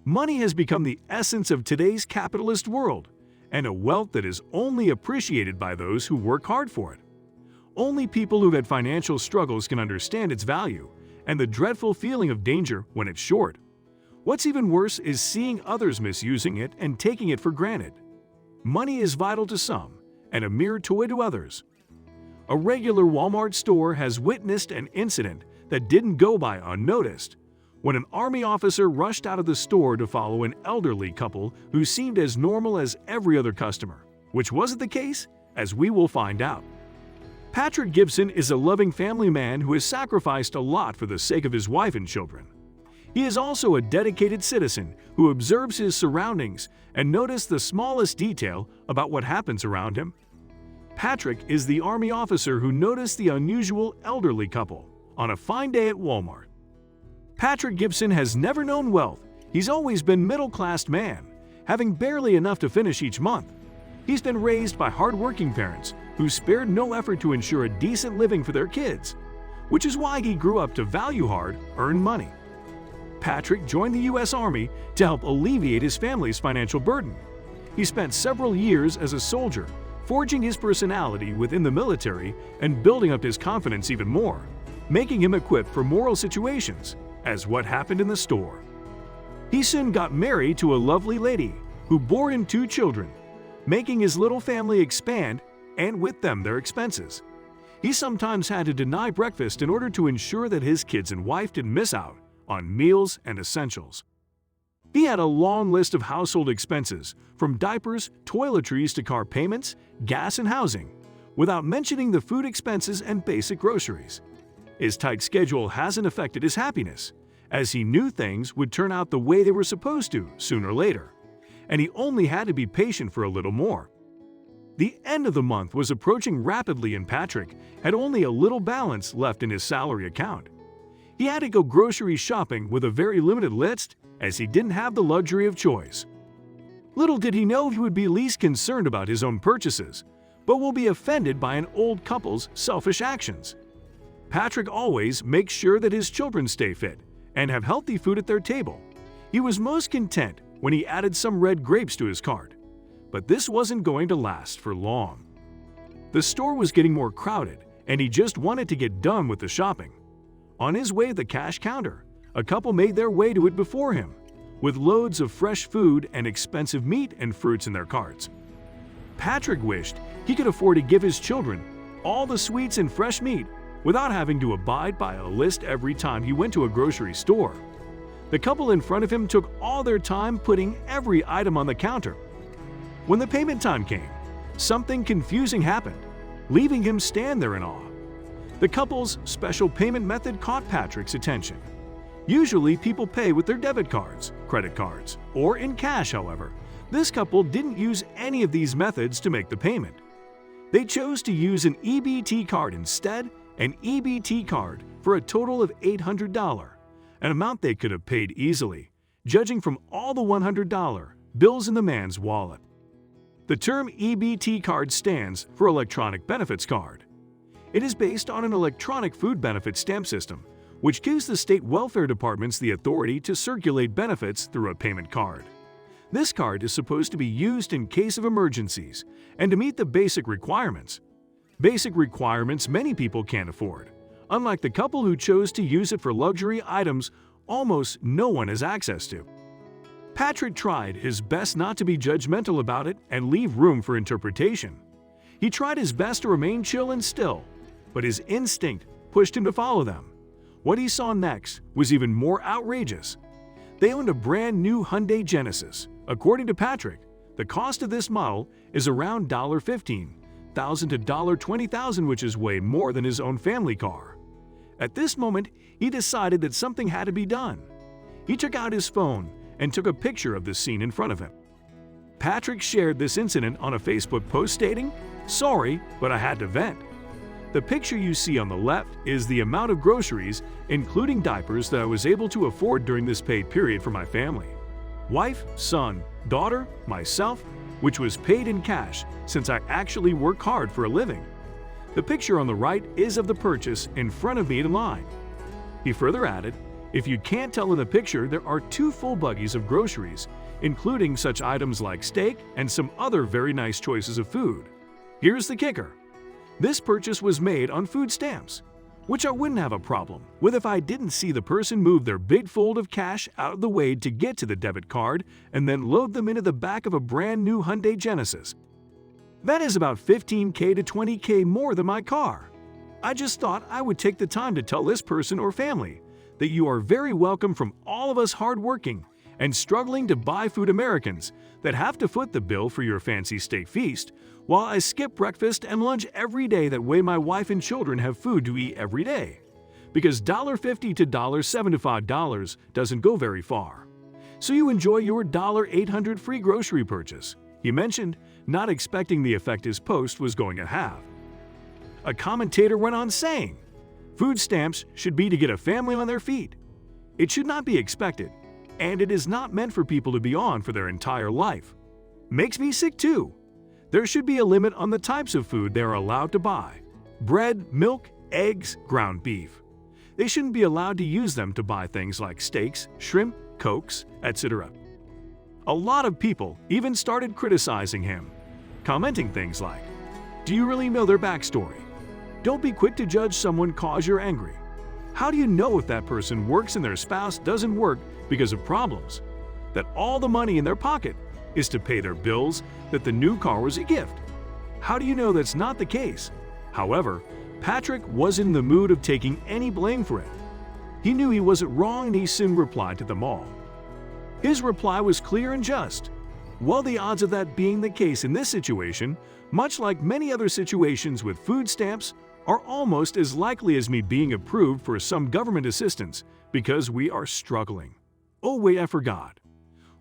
Money has become the essence of today's capitalist world, and a wealth that is only appreciated by those who work hard for it. Only people who've had financial struggles can understand its value and the dreadful feeling of danger when it's short. What's even worse is seeing others misusing it and taking it for granted. Money is vital to some and a mere toy to others. A regular Walmart store has witnessed an incident that didn't go by unnoticed when an army officer rushed out of the store to follow an elderly couple who seemed as normal as every other customer, which wasn't the case, as we will find out. Patrick Gibson is a loving family man who has sacrificed a lot for the sake of his wife and children. He is also a dedicated citizen who observes his surroundings and notices the smallest detail about what happens around him. Patrick is the army officer who noticed the unusual elderly couple on a fine day at Walmart. Patrick Gibson has never known wealth. He's always been a middle-class man, having barely enough to finish each month. He's been raised by hard-working parents who spared no effort to ensure a decent living for their kids, which is why he grew up to value hard-earned money. Patrick joined the U.S. Army to help alleviate his family's financial burden. He spent several years as a soldier, forging his personality within the military and building up his confidence even more, making him equipped for moral situations, as what happened in the store. He soon got married to a lovely lady who bore him 2 children, making his little family expand and with them their expenses. He sometimes had to deny breakfast in order to ensure that his kids and wife didn't miss out on meals and essentials. He had a long list of household expenses, from diapers, toiletries to car payments, gas and housing, without mentioning the food expenses and basic groceries. His tight schedule hasn't affected his happiness, as he knew things would turn out the way they were supposed to sooner or later, and he only had to be patient for a little more. The end of the month was approaching rapidly and Patrick had only a little balance left in his salary account. He had to go grocery shopping with a very limited list, as he didn't have the luxury of choice. Little did he know he would be least concerned about his own purchases, but will be offended by an old couple's selfish actions. Patrick always makes sure that his children stay fit and have healthy food at their table. He was most content when he added some red grapes to his cart, but this wasn't going to last for long. The store was getting more crowded, and he just wanted to get done with the shopping. On his way to the cash counter, a couple made their way to it before him, with loads of fresh food and expensive meat and fruits in their carts. Patrick wished he could afford to give his children all the sweets and fresh meat without having to abide by a list every time he went to a grocery store. The couple in front of him took all their time putting every item on the counter. When the payment time came, something confusing happened, leaving him stand there in awe. The couple's special payment method caught Patrick's attention. Usually, people pay with their debit cards, credit cards, or in cash, however. This couple didn't use any of these methods to make the payment. They chose to use an EBT card instead, an EBT card for a total of $800, an amount they could have paid easily, judging from all the $100 bills in the man's wallet. The term EBT card stands for Electronic Benefits Card. It is based on an electronic food benefit stamp system, which gives the state welfare departments the authority to circulate benefits through a payment card. This card is supposed to be used in case of emergencies and to meet the basic requirements. Basic requirements many people can't afford. Unlike the couple who chose to use it for luxury items almost no one has access to. Patrick tried his best not to be judgmental about it and leave room for interpretation. He tried his best to remain chill and still, but his instinct pushed him to follow them. What he saw next was even more outrageous. They owned a brand new Hyundai Genesis. According to Patrick, the cost of this model is around $15,000 to $20,000, which is way more than his own family car. At this moment, he decided that something had to be done. He took out his phone and took a picture of the scene in front of him. Patrick shared this incident on a Facebook post stating, "Sorry, but I had to vent." The picture you see on the left is the amount of groceries, including diapers, that I was able to afford during this paid period for my family. Wife, son, daughter, myself, which was paid in cash since I actually work hard for a living. The picture on the right is of the purchase in front of me in line. He further added, If you can't tell in the picture, there are 2 full buggies of groceries, including such items like steak and some other very nice choices of food. Here's the kicker. This purchase was made on food stamps, which I wouldn't have a problem with if I didn't see the person move their big fold of cash out of the way to get to the debit card and then load them into the back of a brand new Hyundai Genesis. That is about $15K to $20K more than my car. I just thought I would take the time to tell this person or family that you are very welcome from all of us hardworking and struggling to buy food Americans that have to foot the bill for your fancy steak feast, while I skip breakfast and lunch every day. That way my wife and children have food to eat every day. Because $1.50 to $75 doesn't go very far. So you enjoy your $800 free grocery purchase, he mentioned, not expecting the effect his post was going to have. A commentator went on saying, "Food stamps should be to get a family on their feet. It should not be expected, and it is not meant for people to be on for their entire life. Makes me sick too. There should be a limit on the types of food they are allowed to buy. Bread, milk, eggs, ground beef. They shouldn't be allowed to use them to buy things like steaks, shrimp, cokes, etc." A lot of people even started criticizing him, commenting things like, "Do you really know their backstory? Don't be quick to judge someone cause you're angry. How do you know if that person works and their spouse doesn't work because of problems? That all the money in their pocket is to pay their bills, that the new car was a gift? How do you know that's not the case?" However, Patrick wasn't in the mood of taking any blame for it. He knew he wasn't wrong and he soon replied to them all. His reply was clear and just. Well, the odds of that being the case in this situation, much like many other situations with food stamps, are almost as likely as me being approved for some government assistance because we are struggling. Oh wait, I forgot.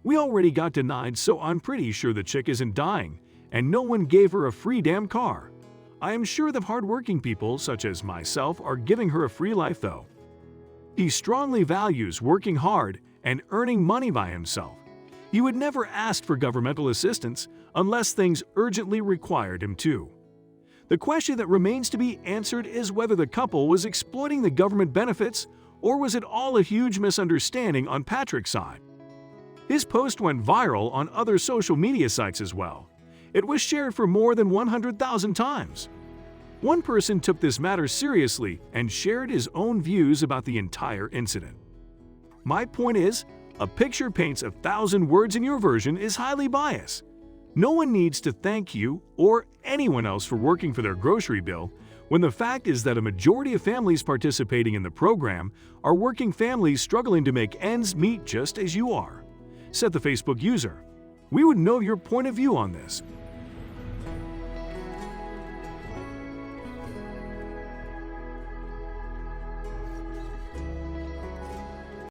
We already got denied, so I'm pretty sure the chick isn't dying, and no one gave her a free damn car. I am sure the hardworking people, such as myself, are giving her a free life though. He strongly values working hard and earning money by himself. He would never ask for governmental assistance unless things urgently required him to. The question that remains to be answered is whether the couple was exploiting the government benefits, or was it all a huge misunderstanding on Patrick's side. His post went viral on other social media sites as well. It was shared for more than 100,000 times. One person took this matter seriously and shared his own views about the entire incident. "My point is, a picture paints 1,000 words and your version is highly biased. No one needs to thank you or anyone else for working for their grocery bill when the fact is that a majority of families participating in the program are working families struggling to make ends meet just as you are," said the Facebook user. "We would know your point of view on this.